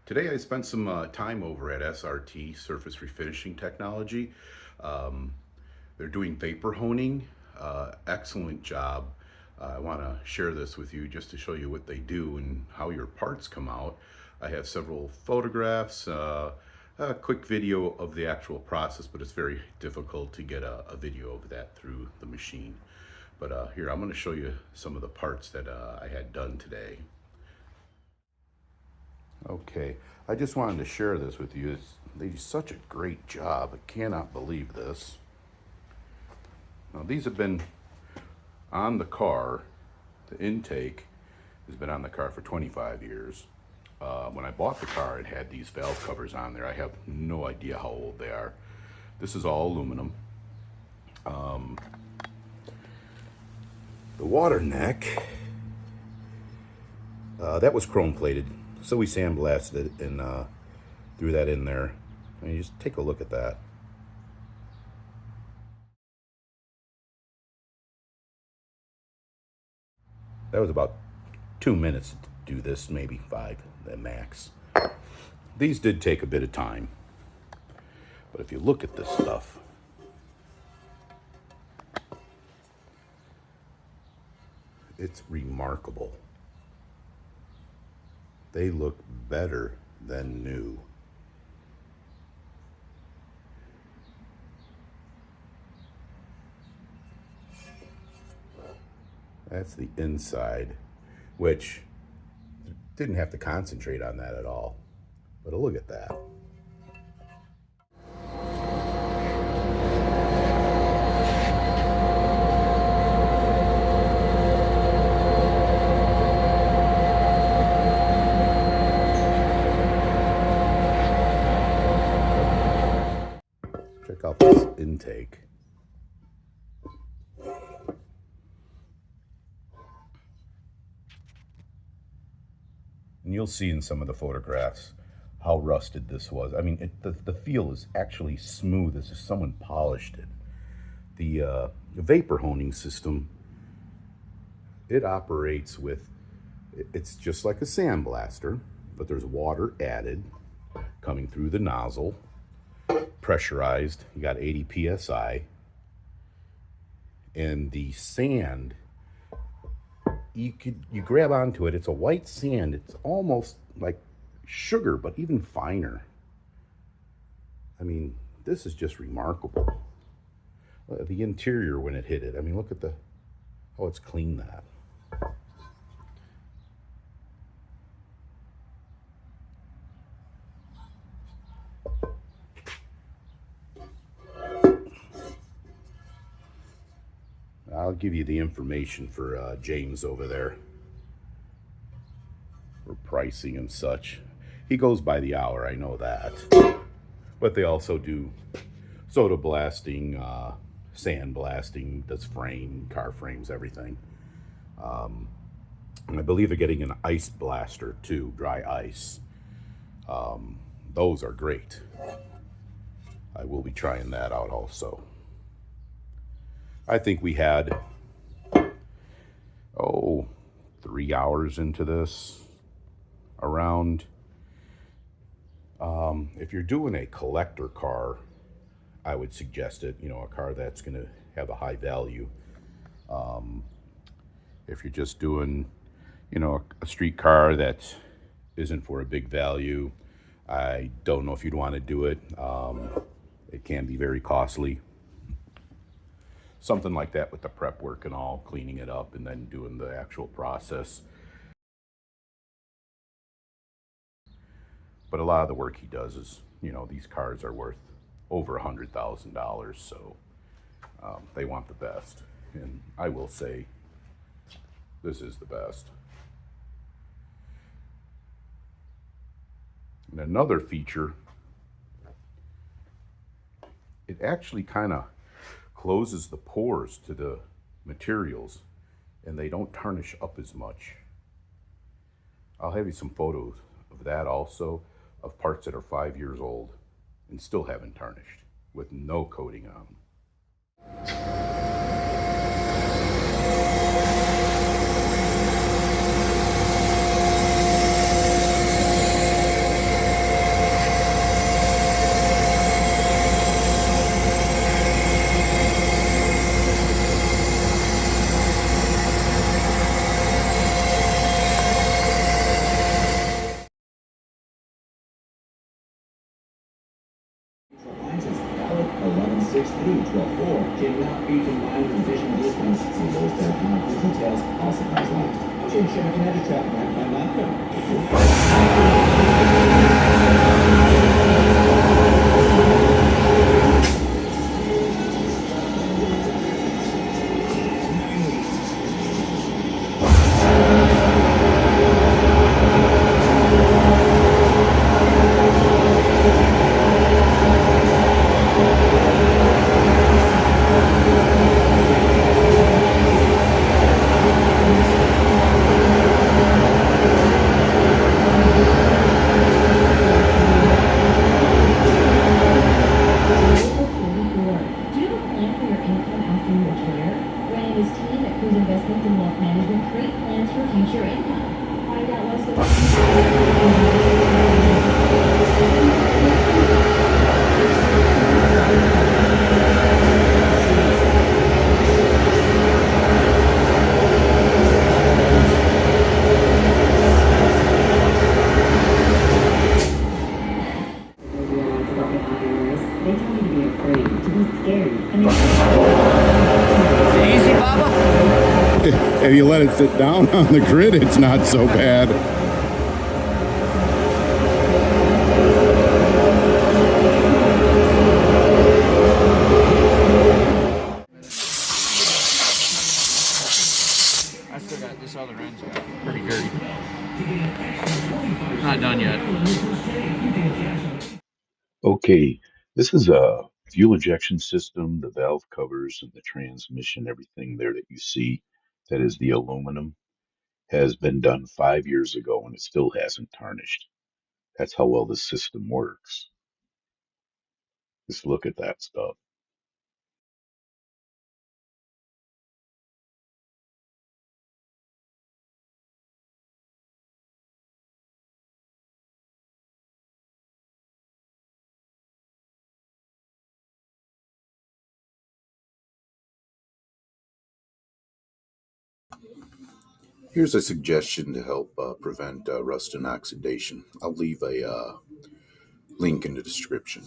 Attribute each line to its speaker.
Speaker 1: Today I spent some time over at SRT, Surface Refinishing Technology. Um, they're doing vapor honing. Excellent job. I want to share this with you just to show you what they do and how your parts come out. I have several photographs, a quick video of the actual process, but it's very difficult to get a video of that through the machine. But here, I'm going to show you some of the parts that I had done today. Okay, I just wanted to share this with you. They do such a great job. I cannot believe this. Now, these have been on the car. The intake has been on the car for 25 years. When I bought the car, it had these valve covers on there. I have no idea how old they are. This is all aluminum. The water neck, that was chrome plated. So we sandblasted it and threw that in there. I mean, just take a look at that. That was about 2 minutes to do this, maybe 5 at max. These did take a bit of time. But if you look at this stuff, it's remarkable. They look better than new. That's the inside, which didn't have to concentrate on that at all. But look at that. Check out this intake. And you'll see in some of the photographs how rusted this was. I mean, the feel is actually smooth as if someone polished it. The vapor honing system, it operates with, it's just like a sandblaster, but there's water added coming through the nozzle, pressurized. You got 80 psi, and the sand, you grab onto it. It's a white sand. It's almost like sugar, but even finer. I mean, this is just remarkable. The interior when it hit it. I mean, look at how it's cleaned that. I'll give you the information for James over there for pricing and such. He goes by the hour, I know that. But they also do soda blasting, sand blasting, does car frames, everything. And I believe they're getting an ice blaster too, dry ice. Those are great. I will be trying that out also. I think we had, 3 hours into this, around. If you're doing a collector car, I would suggest it, a car that's going to have a high value. If you're just doing, a street car that isn't for a big value, I don't know if you'd want to do it. It can be very costly. Something like that with the prep work and all, cleaning it up and then doing the actual process. But a lot of the work he does is, these cars are worth over $100,000, so they want the best. And I will say, this is the best. And another feature, it actually kind of closes the pores to the materials and they don't tarnish up as much. I'll have you some photos of that also, of parts that are 5 years old and still haven't tarnished with no coating on them.
Speaker 2: Investments in wealth management create plans for future income. Find out what's They tell me to be afraid, to be scared, and
Speaker 3: Easy, Baba.
Speaker 1: If you let it sit down on the grid, it's not so bad.
Speaker 3: I still got this other end's got pretty dirty. Not done yet.
Speaker 4: Okay, this is a fuel injection system, the valve covers and the transmission, everything there that you see, that is the aluminum, has been done 5 years ago and it still hasn't tarnished. That's how well the system works. Just look at that stuff.
Speaker 1: Here's a suggestion to help prevent rust and oxidation. I'll leave a link in the description.